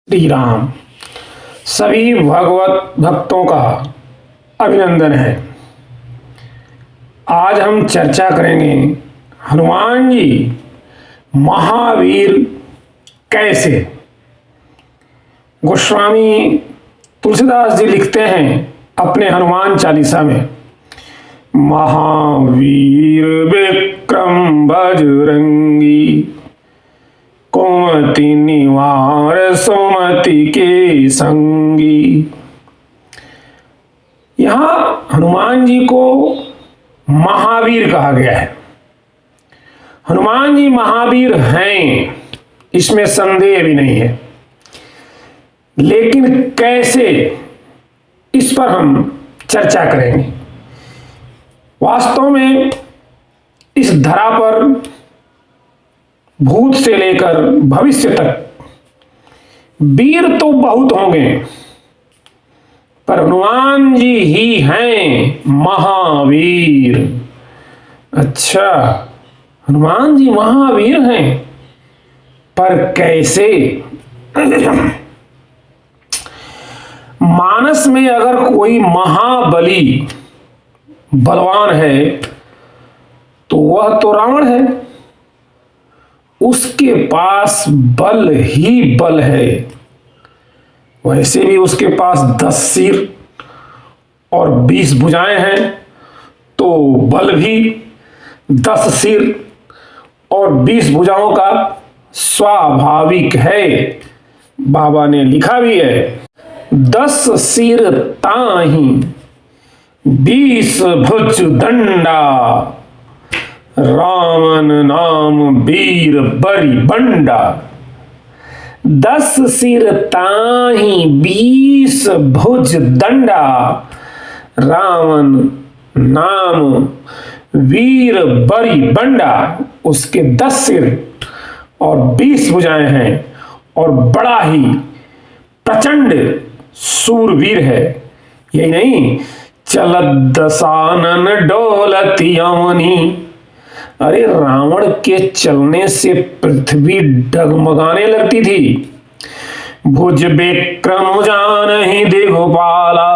श्री राम। सभी भगवत भक्तों का अभिनंदन है। आज हम चर्चा करेंगे हनुमान जी महावीर कैसे। गोस्वामी तुलसीदास जी लिखते हैं अपने हनुमान चालीसा में, महावीर विक्रम बजरंगी, कुमति निवार सुमति के संगी। यहाँ हनुमान जी को महावीर कहा गया है। हनुमान जी महावीर हैं, इसमें संदेह भी नहीं है, लेकिन कैसे, इस पर हम चर्चा करेंगे। वास्तव में इस धरा पर भूत से लेकर भविष्य तक वीर तो बहुत होंगे, पर हनुमान जी ही हैं महावीर। अच्छा, हनुमान जी महावीर हैं, पर कैसे? मानस में अगर कोई महाबली बलवान है तो वह तो रावण है। उसके पास बल ही बल है। वैसे भी उसके पास 10 सिर और 20 भुजाएं हैं, तो बल भी 10 सिर और 20 भुजाओं का स्वाभाविक है। बाबा ने लिखा भी है, 10 सिर ताहि 20 भुज दंडा, रावण नाम वीर बरी बंडा। 10 सिर ताहि 20 भुज दंडा, रावण नाम वीर बरी बंडा। उसके 10 सिर और 20 भुजाएं हैं और बड़ा ही प्रचंड सूरवीर है। यही नहीं, चलत दसानन डोलती यमनी। अरे रावण के चलने से पृथ्वी डगमगाने लगती थी। भुज विक्रम जानहि दिगपाला,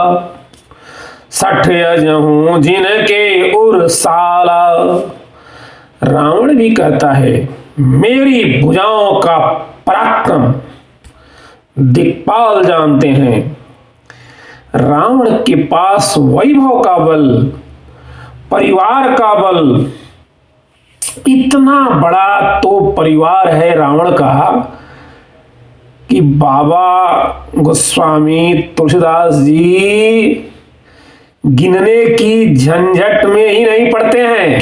60 अजहूँ जिनके उरसाला। रावण भी कहता है, मेरी भुजाओं का पराक्रम दिक्पाल जानते हैं। रावण के पास वैभव का बल, परिवार का बल, इतना बड़ा तो परिवार है रावण का कि बाबा गोस्वामी तुलसीदास जी गिनने की झंझट में ही नहीं पड़ते हैं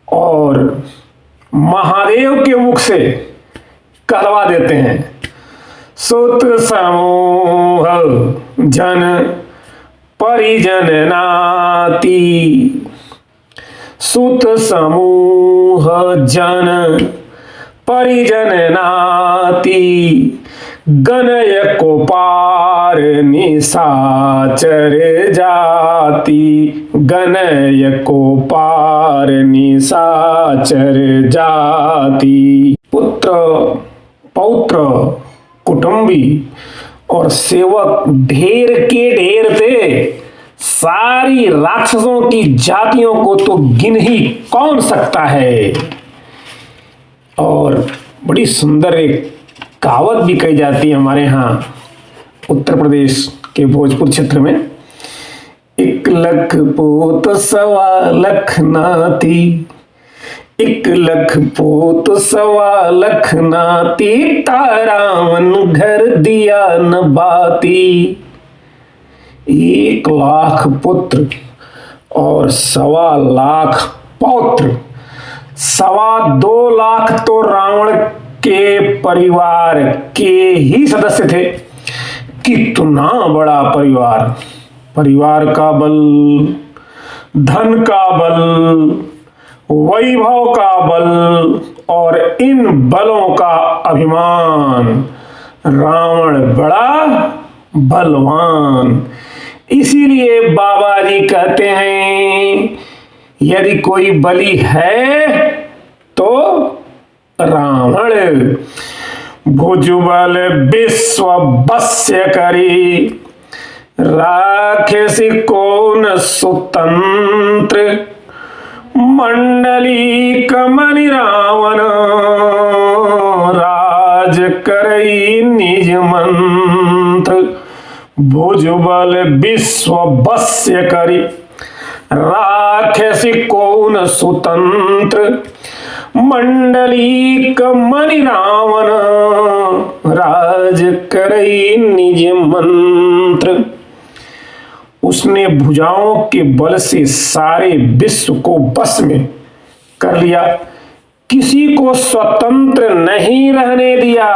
और महादेव के मुख से कहलवा देते हैं, सुत समूह जन परिजन नाती, सुत समूह जन परिजन नाती, गनय को पार निशाचर जाति, गनय को पार निशाचर जाति। पुत्र पौत्र कुटुंबी और सेवक ढेर के ढेर थे। सारी राक्षसों की जातियों को तो गिन ही कौन सकता है। और बड़ी सुंदर एक कहावत भी कही जाती है हमारे यहाँ उत्तर प्रदेश के भोजपुर क्षेत्र में, 1 लख पोत 1.25 लख नाती, 1 लख पोत 1.25 लख नाती, तारावन घर दिया न बाती। 1 लाख पुत्र और 1.25 लाख पौत्र, 2.25 लाख तो रावण के परिवार के ही सदस्य थे। कितना बड़ा परिवार, परिवार का बल, धन का बल, वैभव का बल और इन बलों का अभिमान। रावण बड़ा बलवान। इसीलिए बाबा जी कहते हैं, यदि कोई बलि है तो रावण। भुजबल विश्व बस्य करी, राखे सि कौन स्वतंत्र, मंडली कमनि रावण, राज करई निज मंत्र। भुजबल विश्व बस्य करी, राखे सि कौन स्वतंत्र, मंडली कमनि रावण, राज करई निज मंत्र। उसने भुजाओं के बल से सारे विश्व को बस में कर लिया, किसी को स्वतंत्र नहीं रहने दिया।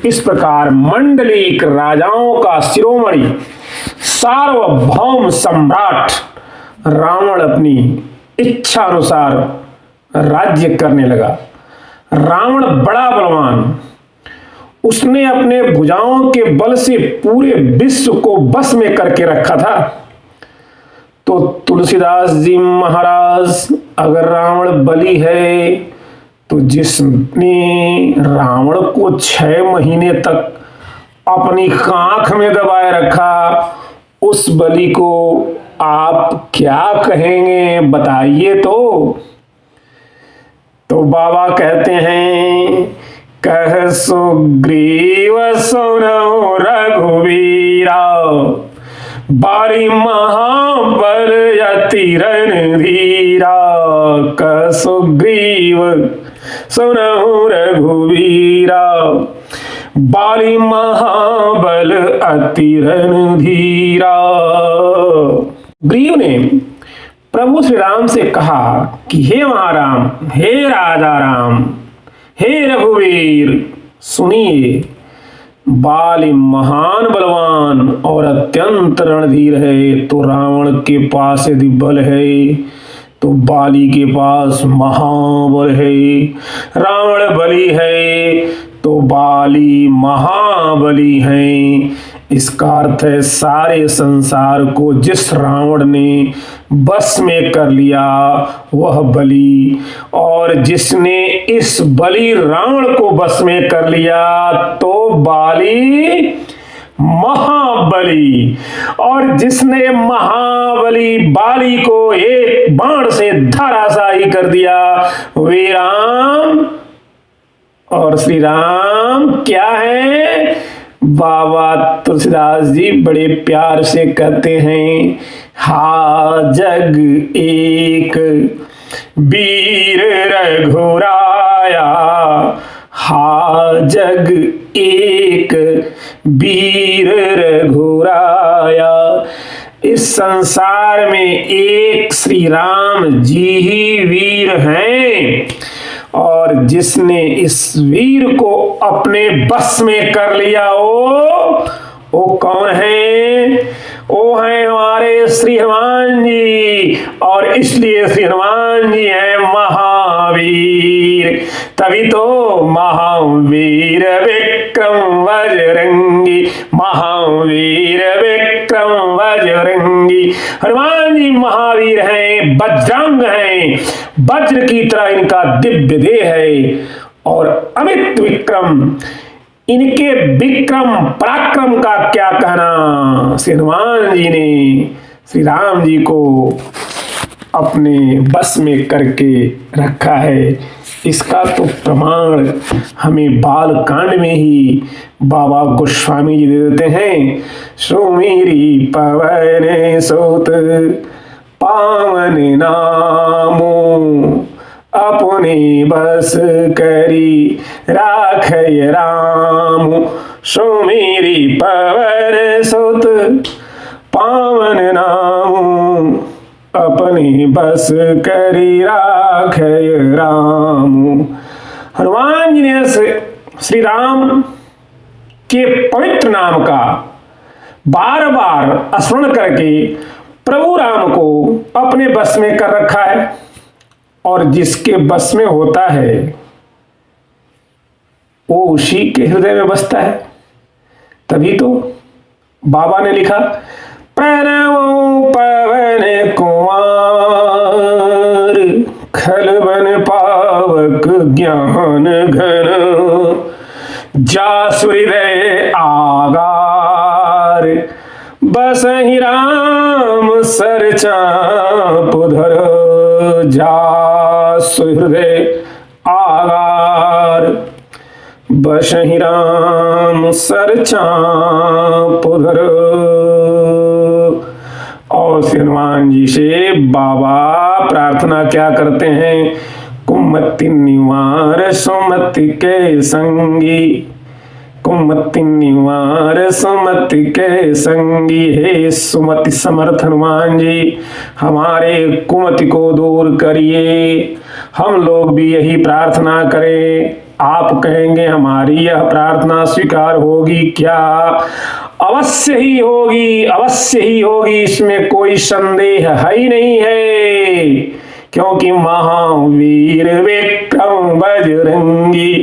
इस प्रकार मंडलिक राजाओं का शिरोमणि सार्वभौम सम्राट रावण अपनी इच्छा अनुसार राज्य करने लगा। रावण बड़ा बलवान, उसने अपने भुजाओं के बल से पूरे विश्व को बस में करके रखा था। तो तुलसीदास जी महाराज, अगर रावण बली है तो जिसने रावण को 6 महीने तक अपनी कांख में दबाए रखा, उस बलि को आप क्या कहेंगे बताइए। तो बाबा कहते हैं, कह सुग्रीव सुनो रघुवीरा, बारी महाबल यति रणधीरा। कह सुग्रीव सुनो रघुवीरा, बारी महाबल अति रणधीरा। ग्रीव ने प्रभु श्री राम से कहा कि हे महाराम, हे राजा राम, हे रघुवीर, सुनिए, बाली महान बलवान और अत्यंत रणधीर है, तो रावण के पास यदि बल है तो बाली के पास महाबल है। रावण बली है तो बाली महाबली है। इसका अर्थ है सारे संसार को जिस रावण ने बस में कर लिया वह बली, और जिसने इस बली रावण को बस में कर लिया तो बाली महाबली, और जिसने महाबली बाली को एक बाण से धराशायी कर दिया वे राम और श्री राम क्या है। बाबा तुलसीदास जी बड़े प्यार से कहते हैं, हा जग एक वीर रघुराया, हा जग एक वीर रघुराया। इस संसार में एक श्री राम जी ही वीर हैं, और जिसने इस वीर को अपने बस में कर लिया वो कौन है? वो है हमारे श्री हनुमान जी, और इसलिए श्री हनुमान जी हैं महावीर। तभी तो महावीर विक्रम बजरंगी, महावीर विक्रम बजरंगी। हनुमान जी महावीर हैं, बजरंग हैं, वज्र की तरह इनका दिव्य देह है और अमित विक्रम। इनके विक्रम पराक्रम का क्या कहना। श्री हनुमान जी ने श्री राम जी को अपने बस में करके रखा है। इसका तो प्रमाण हमें बाल कांड में ही बाबा गोस्वामी जी दे देते हैं। सुमिरी पवन सुत पावन नामो, अपने बस करी राखय राम। सुमिरी पवन सुत पावन नाम, अपने बस करी राखय राम। हनुमान जी ने श्री राम के पवित्र नाम का बार बार स्मरण करके प्रभु राम को अपने बस में कर रखा है, और जिसके बस में होता है वो उसी के हृदय में बसता है। तभी तो बाबा ने लिखा, प्रणव पवन कुमार, खलबन पावक ज्ञान घन, जासु हृदय आगार, बसहि राम सर चापुधर, जासु हृदय आगार, बसहि राम सर चापुधर। और फिर हनुमान जी से बाबा प्रार्थना क्या करते हैं? कुमति निवार सुमति के संगी, कुमति निवार सुमति के संगी। हे सुमति समर्थ हनुमान जी, हमारे कुमति को दूर करिए। हम लोग भी यही प्रार्थना करें। आप कहेंगे हमारी यह प्रार्थना स्वीकार होगी क्या? अवश्य ही होगी, अवश्य ही होगी, इसमें कोई संदेह है ही नहीं है। क्योंकि महावीर विक्रम बजरंगी,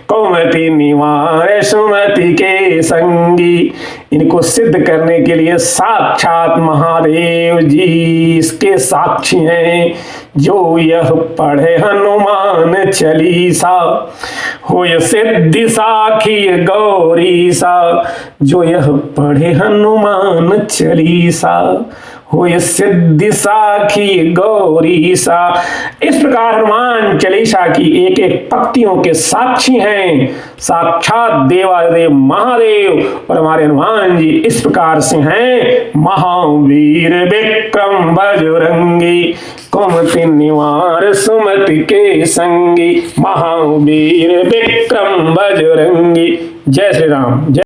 कुमति निवार सुमति के संगी। इनको सिद्ध करने के लिए साक्षात महादेव जी इसके साक्षी हैं। जो यह पढ़े हनुमान चालीसा, होय सिद्धि साखी गौरी सा। जो यह पढ़े हनुमान चालीसा, होय सिद्धि साखी गौरी सा। इस प्रकार हनुमान चालीसा की एक एक पंक्तियों के साक्षी हैं साक्षात देवादेव महादेव। और हमारे हनुमान जी इस प्रकार से हैं महावीर विक्रम बजरंगी, कुमति निवार सुमति के संगी। महावीर विक्रम बजरंगी। जय श्री राम। जय